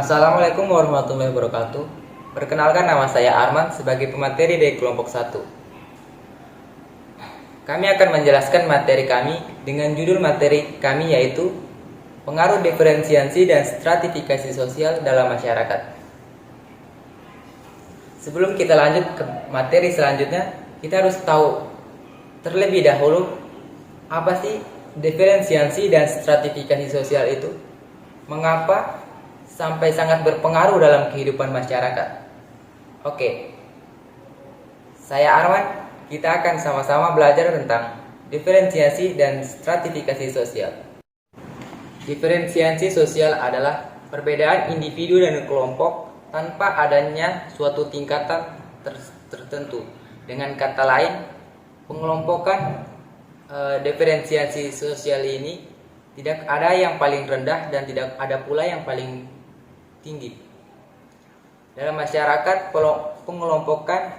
Assalamualaikum warahmatullahi wabarakatuh. Perkenalkan, nama saya Arman sebagai pemateri dari kelompok 1. Kami akan menjelaskan materi kami dengan judul materi kami yaitu pengaruh diferensiasi dan stratifikasi sosial dalam masyarakat. Sebelum kita lanjut ke materi selanjutnya, kita harus tahu terlebih dahulu apa sih diferensiasi dan stratifikasi sosial itu. Mengapa sampai sangat berpengaruh dalam kehidupan masyarakat? Oke, saya Arman. Kita akan sama-sama belajar tentang diferensiasi dan stratifikasi sosial. Diferensiasi sosial adalah perbedaan individu dan kelompok tanpa adanya suatu tingkatan tertentu. Dengan kata lain, pengelompokan diferensiasi sosial ini tidak ada yang paling rendah dan tidak ada pula yang paling tinggi. Dalam masyarakat, pengelompokan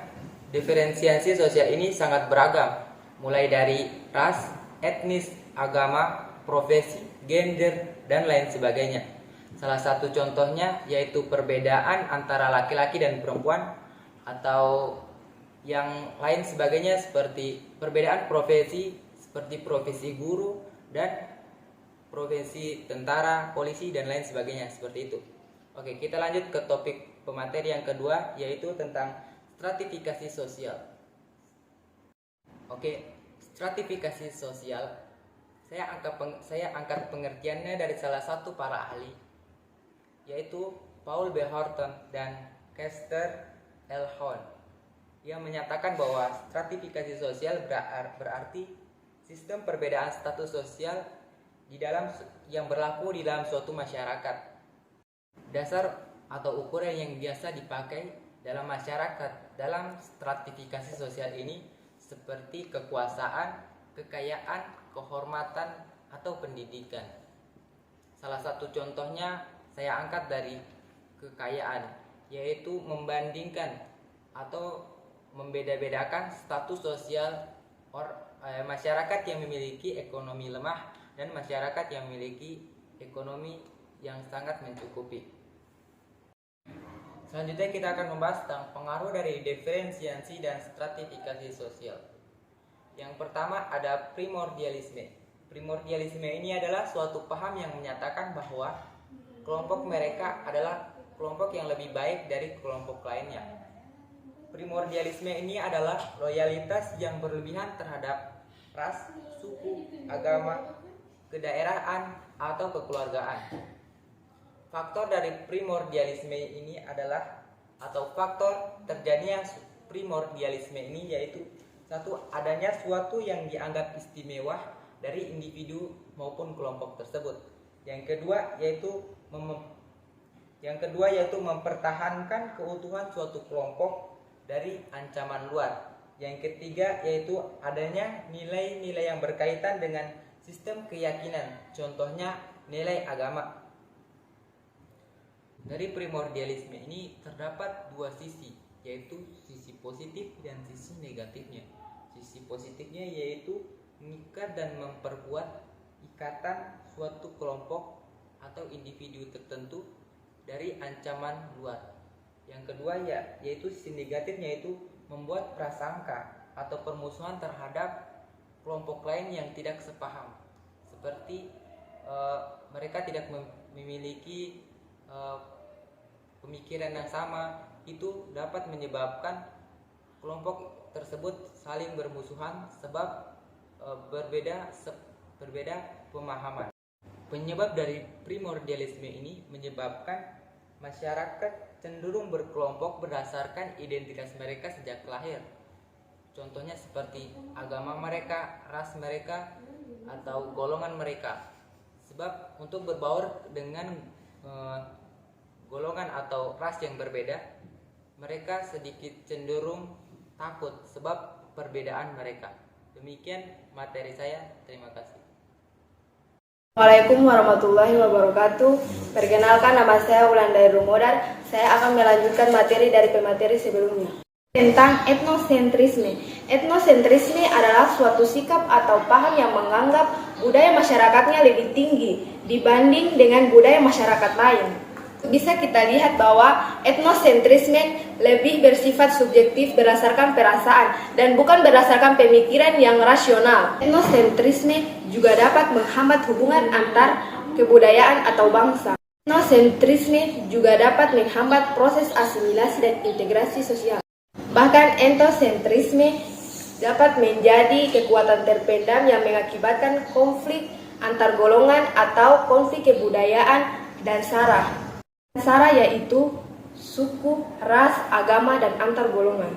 diferensiasi sosial ini sangat beragam, mulai dari ras, etnis, agama, profesi, gender, dan lain sebagainya. Salah satu contohnya yaitu perbedaan antara laki-laki dan perempuan, atau yang lain sebagainya seperti perbedaan profesi seperti profesi guru dan profesi tentara, polisi, dan lain sebagainya seperti itu. Oke, kita lanjut ke topik pemateri yang kedua yaitu tentang stratifikasi sosial. Oke, stratifikasi sosial saya angkat pengertiannya dari salah satu para ahli yaitu Paul B. Horton dan Kester L. Hahn yang menyatakan bahwa stratifikasi sosial berarti sistem perbedaan status sosial yang berlaku di dalam suatu masyarakat. Dasar atau ukuran yang biasa dipakai dalam masyarakat dalam stratifikasi sosial ini seperti kekuasaan, kekayaan, kehormatan, atau pendidikan. Salah satu contohnya saya angkat dari kekayaan, yaitu membandingkan atau membeda-bedakan status sosial masyarakat yang memiliki ekonomi lemah dan masyarakat yang memiliki ekonomi yang sangat mencukupi. Selanjutnya kita akan membahas tentang pengaruh dari diferensiasi dan stratifikasi sosial. Yang pertama ada primordialisme. Primordialisme ini adalah suatu paham yang menyatakan bahwa kelompok mereka adalah kelompok yang lebih baik dari kelompok lainnya. Primordialisme ini adalah loyalitas yang berlebihan terhadap ras, suku, agama, kedaerahan, atau kekeluargaan. Faktor dari primordialisme ini adalah, atau faktor terjadinya primordialisme ini yaitu satu, adanya suatu yang dianggap istimewa dari individu maupun kelompok tersebut. Yang kedua yaitu mempertahankan keutuhan suatu kelompok dari ancaman luar. Yang ketiga yaitu adanya nilai-nilai yang berkaitan dengan sistem keyakinan, contohnya nilai agama. Dari primordialisme ini terdapat dua sisi, yaitu sisi positif dan sisi negatifnya. Sisi positifnya yaitu mengikat dan memperkuat ikatan suatu kelompok atau individu tertentu dari ancaman luar. Yang kedua yaitu sisi negatifnya yaitu membuat prasangka atau permusuhan terhadap kelompok lain yang tidak sepaham. Seperti mereka tidak memiliki pemikiran yang sama, itu dapat menyebabkan kelompok tersebut saling bermusuhan sebab berbeda pemahaman. Penyebab dari primordialisme ini menyebabkan masyarakat cenderung berkelompok berdasarkan identitas mereka sejak lahir. Contohnya seperti agama mereka, ras mereka, atau golongan mereka. Sebab untuk berbaur dengan golongan atau ras yang berbeda, mereka sedikit cenderung takut sebab perbedaan mereka. Demikian materi saya, terima kasih. Assalamualaikum warahmatullahi wabarakatuh. Perkenalkan, nama saya Wulandari Rumodar. Saya akan melanjutkan materi dari pemateri sebelumnya tentang etnosentrisme. Etnosentrisme adalah suatu sikap atau paham yang menganggap budaya masyarakatnya lebih tinggi dibanding dengan budaya masyarakat lain. Bisa kita lihat bahwa etnosentrisme lebih bersifat subjektif berdasarkan perasaan dan bukan berdasarkan pemikiran yang rasional. Etnosentrisme juga dapat menghambat hubungan antar kebudayaan atau bangsa. Etnosentrisme juga dapat menghambat proses asimilasi dan integrasi sosial. Bahkan etnosentrisme dapat menjadi kekuatan terpendam yang mengakibatkan konflik antar golongan atau konflik kebudayaan dan sara. Sara yaitu suku, ras, agama, dan antar golongan.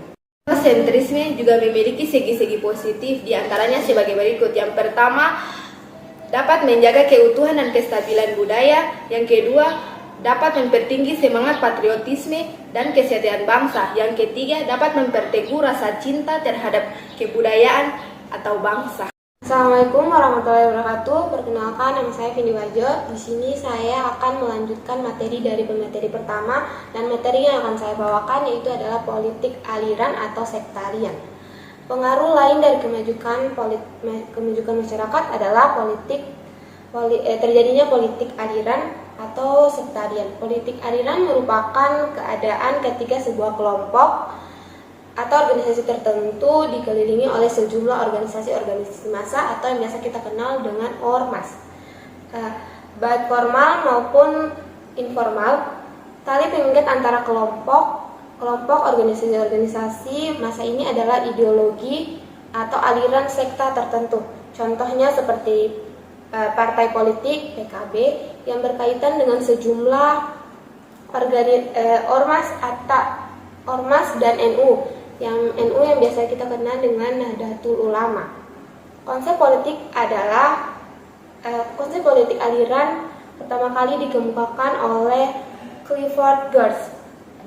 Etnosentrisme juga memiliki segi-segi positif, diantaranya sebagai berikut. Yang pertama, dapat menjaga keutuhan dan kestabilan budaya. Yang kedua, dapat mempertinggi semangat patriotisme dan kesetiaan bangsa. Yang ketiga, dapat memperteguh rasa cinta terhadap kebudayaan atau bangsa. Assalamualaikum warahmatullahi wabarakatuh. Perkenalkan, nama saya Vindi Wajo. Di sini saya akan melanjutkan materi dari pemateri pertama, dan materi yang akan saya bawakan yaitu adalah politik aliran atau sektarian. Pengaruh lain dari kemajukan masyarakat adalah terjadinya politik aliran atau sektarian. Politik aliran merupakan keadaan ketika sebuah kelompok atau organisasi tertentu dikelilingi oleh sejumlah organisasi massa atau yang biasa kita kenal dengan ormas. Baik formal maupun informal, tali pengikat antara kelompok organisasi massa ini adalah ideologi atau aliran sekta tertentu. Contohnya seperti partai politik PKB yang berkaitan dengan sejumlah ormas dan NU. Yang NU yang biasa kita kenal dengan Nahdlatul Ulama. Konsep politik aliran pertama kali dikemukakan oleh Clifford Geertz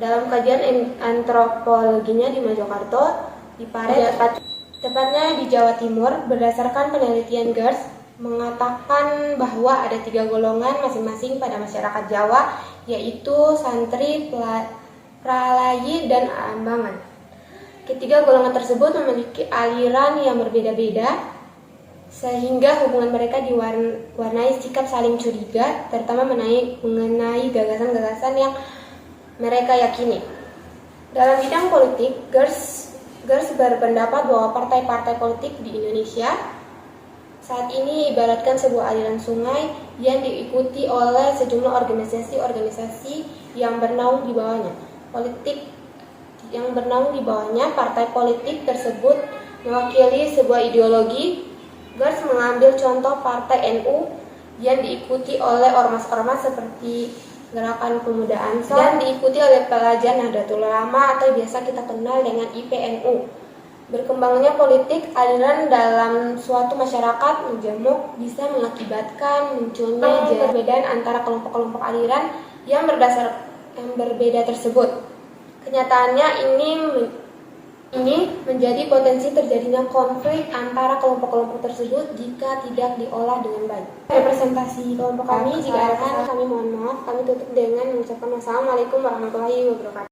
dalam kajian antropologinya di Mojokerto, di Pare, tepatnya di Jawa Timur. Berdasarkan penelitian Geertz mengatakan bahwa ada 3 golongan masing-masing pada masyarakat Jawa, yaitu santri, pralayi, dan ambangan. Ketiga golongan tersebut memiliki aliran yang berbeda-beda, sehingga hubungan mereka diwarnai sikap saling curiga, terutama mengenai gagasan-gagasan yang mereka yakini. Dalam bidang politik, Geertz berpendapat bahwa partai-partai politik di Indonesia saat ini ibaratkan sebuah aliran sungai yang diikuti oleh sejumlah organisasi yang bernaung di bawahnya. Partai politik tersebut mewakili sebuah ideologi. Geertz mengambil contoh partai NU yang diikuti oleh ormas-ormas seperti Gerakan Pemuda Ansor dan diikuti oleh pelajar Nahdlatul Ulama atau biasa kita kenal dengan IPNU. Berkembangnya politik aliran dalam suatu masyarakat menjamuk bisa mengakibatkan munculnya perbedaan antara kelompok-kelompok aliran yang berbeda tersebut. Kenyataannya ini menjadi potensi terjadinya konflik antara kelompok-kelompok tersebut jika tidak diolah dengan baik. Representasi kelompok kami, jika ada kami mohon maaf. Kami tutup dengan mengucapkan wassalamualaikum warahmatullahi wabarakatuh.